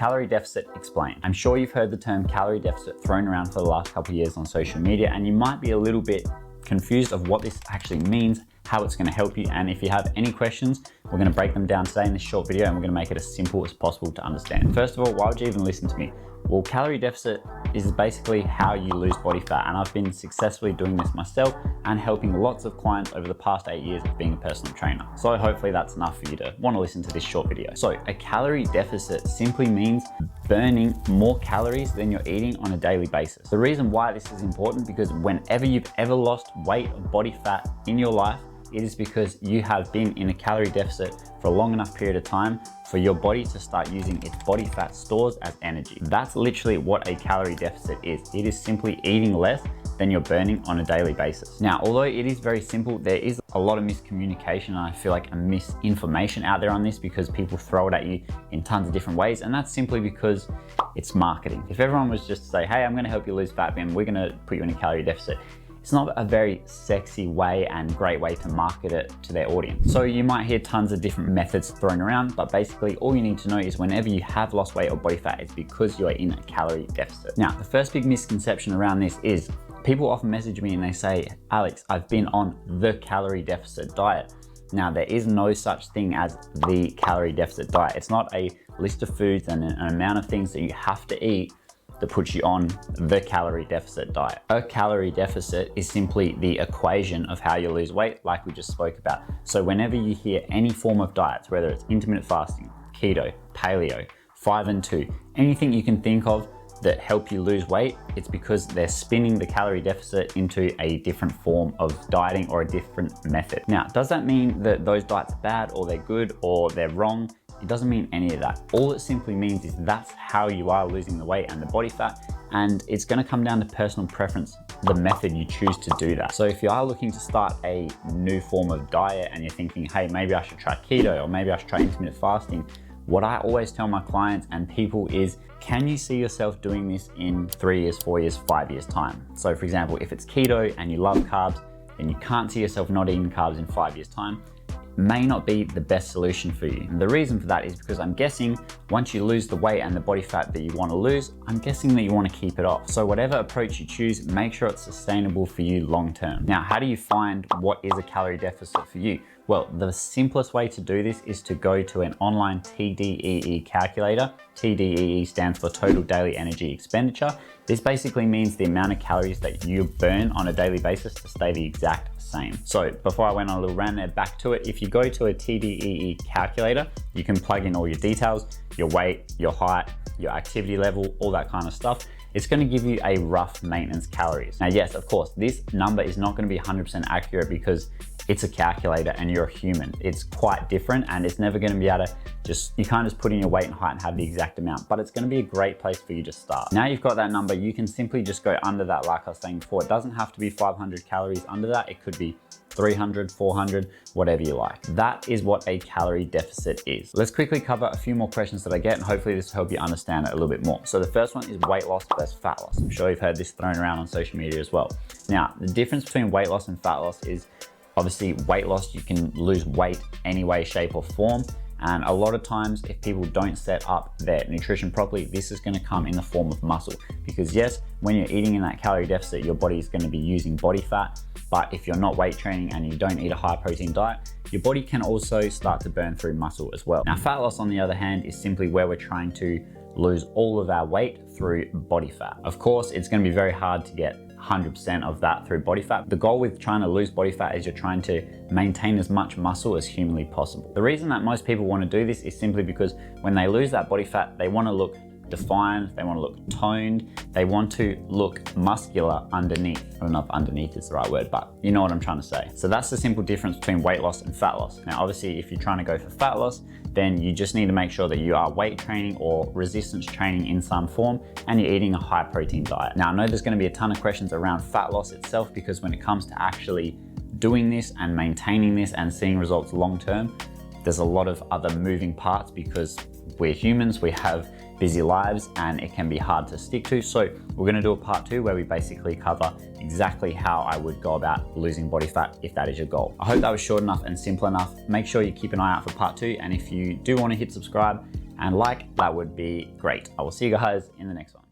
Calorie deficit explained. I'm sure you've heard the term calorie deficit thrown around for the last couple of years on social media, and you might be a little bit confused of what this actually means, how it's going to help you. And if you have any questions, we're going to break them down today in this short video, and we're going to make it as simple as possible to understand. First of all, why would you even listen to me? Well, calorie deficit is basically how you lose body fat, and I've been successfully doing this myself and helping lots of clients over the past 8 years of being a personal trainer. So hopefully that's enough for you to want to listen to this short video. So a calorie deficit simply means burning more calories than you're eating on a daily basis. The reason why this is important, because whenever you've ever lost weight or body fat in your life, it is because you have been in a calorie deficit for a long enough period of time for your body to start using its body fat stores as energy. That's literally what a calorie deficit is. It is simply eating less than you're burning on a daily basis. Now, although it is very simple, there is a lot of miscommunication, and I feel like a misinformation out there on this, because people throw it at you in tons of different ways, and that's simply because it's marketing. If everyone was just to say, hey, I'm gonna help you lose fat, and we're gonna put you in a calorie deficit, it's not a very sexy way and great way to market it to their audience. So you might hear tons of different methods thrown around, but basically all you need to know is whenever you have lost weight or body fat, it's because you are in a calorie deficit. Now, the first big misconception around this is people often message me and they say, Alex, I've been on the calorie deficit diet. Now, there is no such thing as the calorie deficit diet. It's not a list of foods and an amount of things that you have to eat that puts you on the calorie deficit diet. A calorie deficit is simply the equation of how you lose weight, like we just spoke about. So whenever you hear any form of diets, whether it's intermittent fasting, keto, paleo, 5 and 2, anything you can think of that help you lose weight, it's because they're spinning the calorie deficit into a different form of dieting or a different method. Now, does that mean that those diets are bad or they're good or they're wrong? It doesn't mean any of that. All it simply means is that's how you are losing the weight and the body fat, and it's gonna come down to personal preference, the method you choose to do that. So if you are looking to start a new form of diet and you're thinking, hey, maybe I should try keto or maybe I should try intermittent fasting, what I always tell my clients and people is, can you see yourself doing this in 3 years, 4 years, 5 years time? So for example, if it's keto and you love carbs, then you can't see yourself not eating carbs in 5 years time. May not be the best solution for you. And the reason for that is because I'm guessing once you lose the weight and the body fat that you want to lose, I'm guessing that you want to keep it off. So whatever approach you choose, make sure it's sustainable for you long term. Now, how do you find what is a calorie deficit for you? Well, the simplest way to do this is to go to an online TDEE calculator. TDEE stands for Total Daily Energy Expenditure. This basically means the amount of calories that you burn on a daily basis to stay the exact same. So before I went on a little rant there, back to it. If you go to a TDEE calculator, you can plug in all your details, your weight, your height, your activity level, all that kind of stuff. It's going to give you a rough maintenance calories. Now, yes, of course, this number is not going to be 100% accurate because it's a calculator and you're a human. It's quite different, and it's never going to be able to you can't just put in your weight and height and have the exact amount, but it's going to be a great place for you to start. Now you've got that number, you can simply just go under that, like I was saying before. It doesn't have to be 500 calories under that. It could be 300, 400, whatever you like. That is what a calorie deficit is. Let's quickly cover a few more questions that I get, and hopefully this will help you understand it a little bit more. So the first one is weight loss versus fat loss. I'm sure you've heard this thrown around on social media as well. Now, the difference between weight loss and fat loss is obviously weight loss, you can lose weight any way, shape or form. And a lot of times, if people don't set up their nutrition properly, this is going to come in the form of muscle. Because yes, when you're eating in that calorie deficit, your body is going to be using body fat. But if you're not weight training and you don't eat a high protein diet, your body can also start to burn through muscle as well. Now, fat loss, on the other hand, is simply where we're trying to lose all of our weight through body fat. Of course, it's going to be very hard to get 100% of that through body fat. The goal with trying to lose body fat is you're trying to maintain as much muscle as humanly possible. The reason that most people want to do this is simply because when they lose that body fat, they want to look defined, they want to look toned, they want to look muscular underneath. I don't know if underneath is the right word, but you know what I'm trying to say. So that's the simple difference between weight loss and fat loss. Now, obviously, if you're trying to go for fat loss, then you just need to make sure that you are weight training or resistance training in some form, and you're eating a high protein diet. Now, I know there's going to be a ton of questions around fat loss itself, because when it comes to actually doing this and maintaining this and seeing results long term, there's a lot of other moving parts, because we're humans, we have busy lives, and it can be hard to stick to. So we're going to do a part 2 where we basically cover exactly how I would go about losing body fat if that is your goal. I hope that was short enough and simple enough. Make sure you keep an eye out for part 2, and if you do want to hit subscribe and like, that would be great. I will see you guys in the next one.